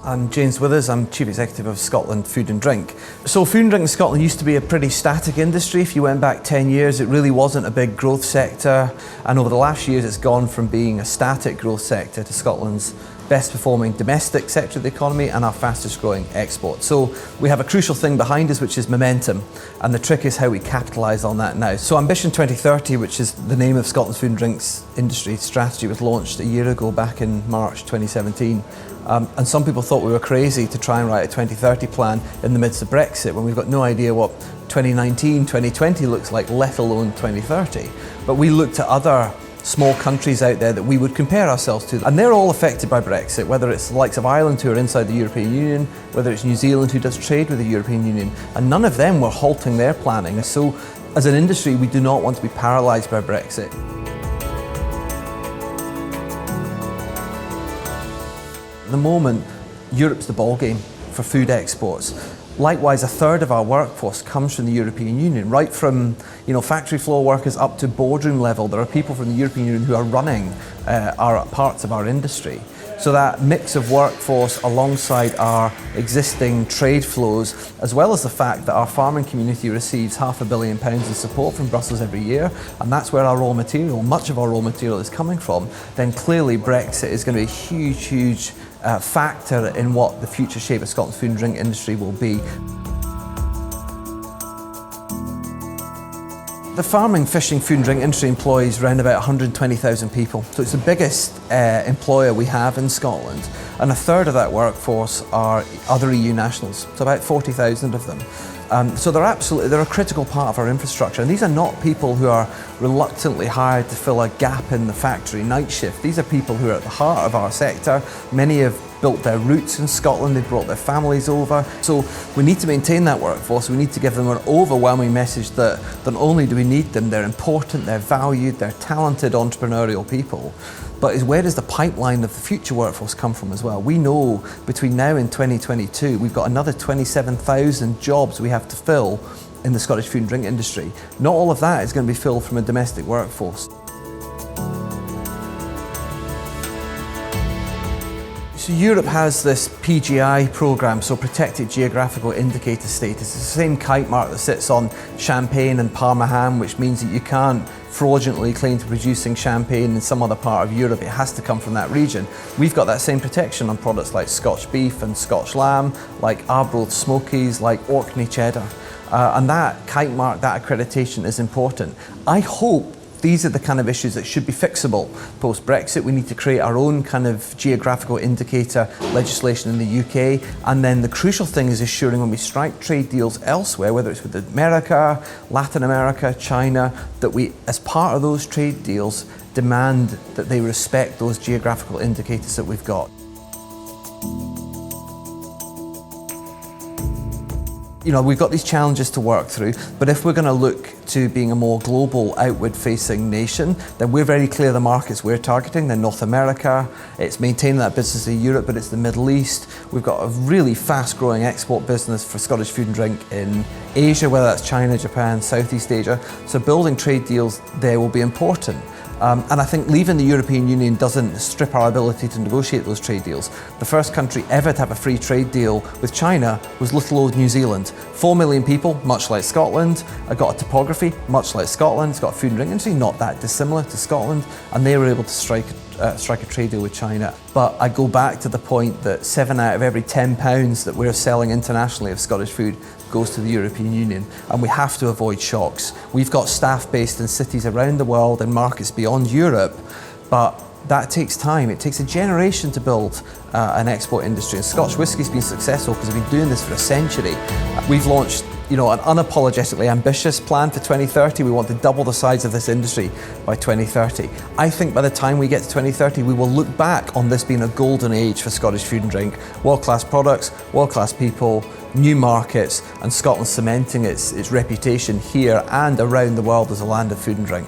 I'm James Withers, I'm Chief Executive of Scotland Food and Drink. So food and drink in Scotland used to be a pretty static industry. If you went back 10 years, it really wasn't a big growth sector. And over the last years, it's gone from being a static growth sector to Scotland's best performing domestic sector of the economy and our fastest growing export. So we have a crucial thing behind us, which is momentum. And the trick is how we capitalise on that now. So Ambition 2030, which is the name of Scotland's food and drinks industry strategy, was launched a year ago back in March 2017. And some people thought we were crazy to try and write a 2030 plan in the midst of Brexit when we've got no idea what 2019, 2020 looks like, let alone 2030. But we looked at other small countries out there that we would compare ourselves to, and they're all affected by Brexit, whether it's the likes of Ireland who are inside the European Union, whether it's New Zealand who does trade with the European Union, and none of them were halting their planning. So as an industry, we do not want to be paralysed by Brexit. At the moment, Europe's the ballgame for food exports. Likewise, a third of our workforce comes from the European Union, right from factory floor workers up to boardroom level. There are people from the European Union who are running our parts of our industry. So that mix of workforce alongside our existing trade flows, as well as the fact that our farming community receives £500 million in support from Brussels every year, and that's where our raw material, much of our raw material is coming from, then clearly Brexit is going to be a huge factor in what the future shape of Scotland's food and drink industry will be. The farming, fishing, food and drink industry employs around about 120,000 people. So it's the biggest employer we have in Scotland. And a third of that workforce are other EU nationals, so about 40,000 of them. So they're a critical part of our infrastructure. And these are not people who are reluctantly hired to fill a gap in the factory night shift. These are people who are at the heart of our sector. Many have built their roots in Scotland, they've brought their families over. So we need to maintain that workforce. We need to give them an overwhelming message that not only do we need them, they're important, they're valued, they're talented entrepreneurial people. But where does the pipeline of the future workforce come from as well? We know between now and 2022, we've got another 27,000 jobs we have to fill in the Scottish food and drink industry. Not all of that is going to be filled from a domestic workforce. So Europe has this PGI programme, so Protected Geographical Indicator status. It's the same kite mark that sits on champagne and Parma ham, which means that you can't fraudulently claim to be producing champagne in some other part of Europe. It has to come from that region. We've got that same protection on products like Scotch beef and Scotch lamb, like Arbroath Smokies, like Orkney cheddar. And that kite mark, that accreditation is important. I hope these are the kind of issues that should be fixable post-Brexit. We need to create our own kind of geographical indicator legislation in the UK. And then the crucial thing is assuring when we strike trade deals elsewhere, whether it's with America, Latin America, China, that we, as part of those trade deals, demand that they respect those geographical indicators that we've got. We've got these challenges to work through, but if we're going to look to being a more global, outward-facing nation, then we're very clear the markets we're targeting. They're North America, it's maintaining that business in Europe, but it's the Middle East. We've got a really fast-growing export business for Scottish food and drink in Asia, whether that's China, Japan, Southeast Asia. So building trade deals there will be important. And I think leaving the European Union doesn't strip our ability to negotiate those trade deals. The first country ever to have a free trade deal with China was little old New Zealand. 4 million people, much like Scotland, got a topography, much like Scotland. It's got a food and drink industry, not that dissimilar to Scotland, and they were able to strike a trade deal with China. But I go back to the point that 7 out of every £10 that we're selling internationally of Scottish food goes to the European Union, and we have to avoid shocks. We've got staff based in cities around the world and markets beyond Europe, but that takes time. It takes a generation to build an export industry, and Scotch whisky's been successful because we've been doing this for a century. We've launched an unapologetically ambitious plan for 2030. We want to double the size of this industry by 2030. I think by the time we get to 2030, we will look back on this being a golden age for Scottish food and drink. World-class products, world-class people, new markets, and Scotland cementing its reputation here and around the world as a land of food and drink.